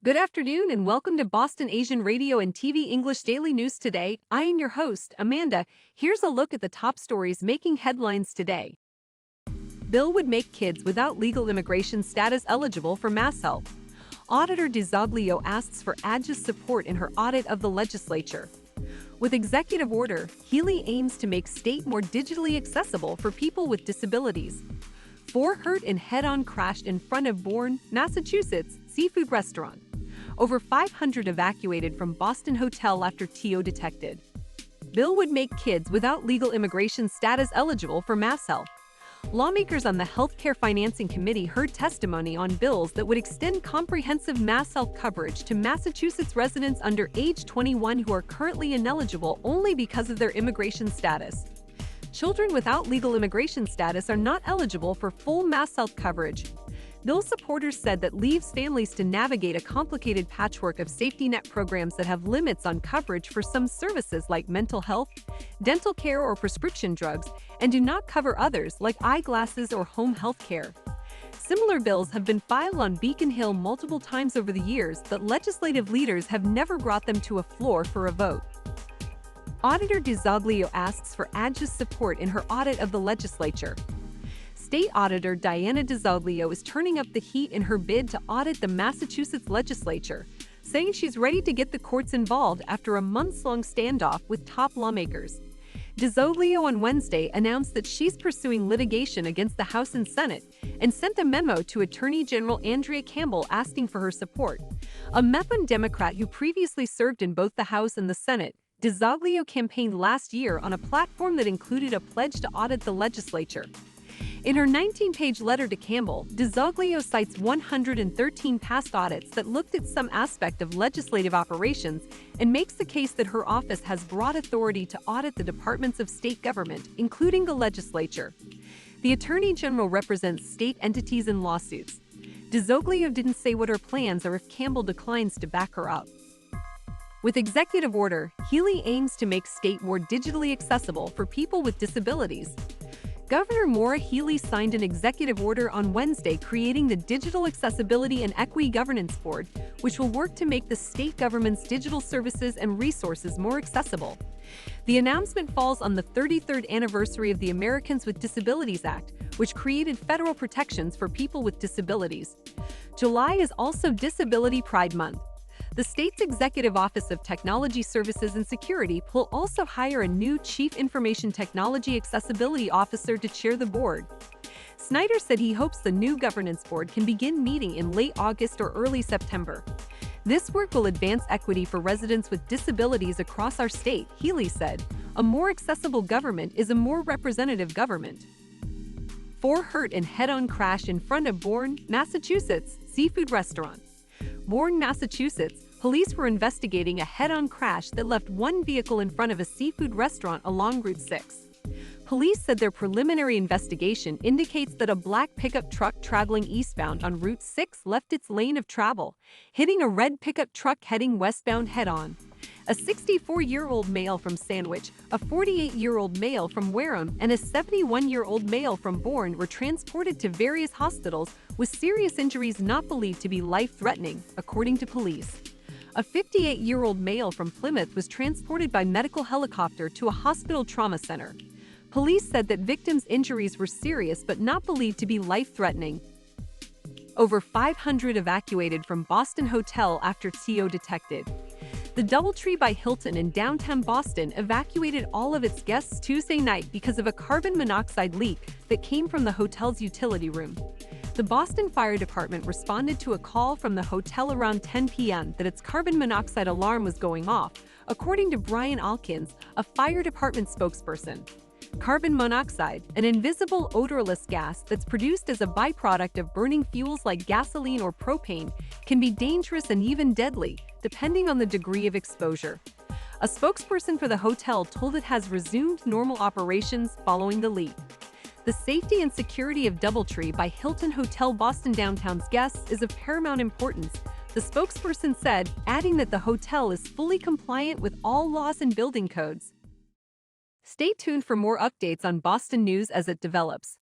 Good afternoon and welcome to Boston Asian Radio and TV English Daily News Today. I am your host, Amanda. Here's a look at the top stories making headlines today. Bill would make kids without legal immigration status eligible for MassHealth. Auditor DiZoglio asks for AG's support in her audit of the legislature. With executive order, Healey aims to make state more digitally accessible for people with disabilities. 4 hurt in head-on crash in front of Bourne, Massachusetts, seafood restaurant. Over 500 evacuated from Boston hotel after TO detected. Bill would make kids without legal immigration status eligible for MassHealth. Lawmakers on the Healthcare Financing Committee heard testimony on bills that would extend comprehensive MassHealth coverage to Massachusetts residents under age 21 who are currently ineligible only because of their immigration status. Children without legal immigration status are not eligible for full MassHealth coverage. Bill supporters said that leaves families to navigate a complicated patchwork of safety net programs that have limits on coverage for some services like mental health, dental care, or prescription drugs, and do not cover others like eyeglasses or home health care. Similar bills have been filed on Beacon Hill multiple times over the years, but legislative leaders have never brought them to a floor for a vote. Auditor DiZoglio asks for AG's support in her audit of the legislature. State Auditor Diana DiZoglio is turning up the heat in her bid to audit the Massachusetts legislature, saying she's ready to get the courts involved after a months-long standoff with top lawmakers. DiZoglio on Wednesday announced that she's pursuing litigation against the House and Senate and sent a memo to Attorney General Andrea Campbell asking for her support. A Methuen Democrat who previously served in both the House and the Senate, DiZoglio campaigned last year on a platform that included a pledge to audit the legislature. In her 19-page letter to Campbell, DiZoglio cites 113 past audits that looked at some aspect of legislative operations and makes the case that her office has broad authority to audit the departments of state government, including the legislature. The Attorney General represents state entities in lawsuits. DiZoglio didn't say what her plans are if Campbell declines to back her up. With executive order, Healey aims to make state more digitally accessible for people with disabilities. Governor Maura Healey signed an executive order on Wednesday creating the Digital Accessibility and Equity Governance Board, which will work to make the state government's digital services and resources more accessible. The announcement falls on the 33rd anniversary of the Americans with Disabilities Act, which created federal protections for people with disabilities. July is also Disability Pride Month. The state's Executive Office of Technology Services and Security will also hire a new Chief Information Technology Accessibility Officer to chair the board. Snyder said he hopes the new governance board can begin meeting in late August or early September. This work will advance equity for residents with disabilities across our state, Healey said. A more accessible government is a more representative government. 4 hurt in head-on crash in front of Bourne, Massachusetts, seafood restaurant. Bourne, Massachusetts, police were investigating a head-on crash that left one vehicle in front of a seafood restaurant along Route 6. Police said their preliminary investigation indicates that a black pickup truck traveling eastbound on Route 6 left its lane of travel, hitting a red pickup truck heading westbound head-on. A 64-year-old male from Sandwich, a 48-year-old male from Wareham, and a 71-year-old male from Bourne were transported to various hospitals with serious injuries not believed to be life-threatening, according to police. A 58-year-old male from Plymouth was transported by medical helicopter to a hospital trauma center. Police said that victims' injuries were serious but not believed to be life-threatening. Over 500 evacuated from Boston hotel after TO detected. The DoubleTree by Hilton in downtown Boston evacuated all of its guests Tuesday night because of a carbon monoxide leak that came from the hotel's utility room. The Boston Fire Department responded to a call from the hotel around 10 p.m. that its carbon monoxide alarm was going off, according to Brian Alkins, a fire department spokesperson. Carbon monoxide, an invisible odorless gas that's produced as a byproduct of burning fuels like gasoline or propane, can be dangerous and even deadly, depending on the degree of exposure. A spokesperson for the hotel told it has resumed normal operations following the leak. The safety and security of DoubleTree by Hilton Hotel Boston Downtown's guests is of paramount importance, the spokesperson said, adding that the hotel is fully compliant with all laws and building codes. Stay tuned for more updates on Boston news as it develops.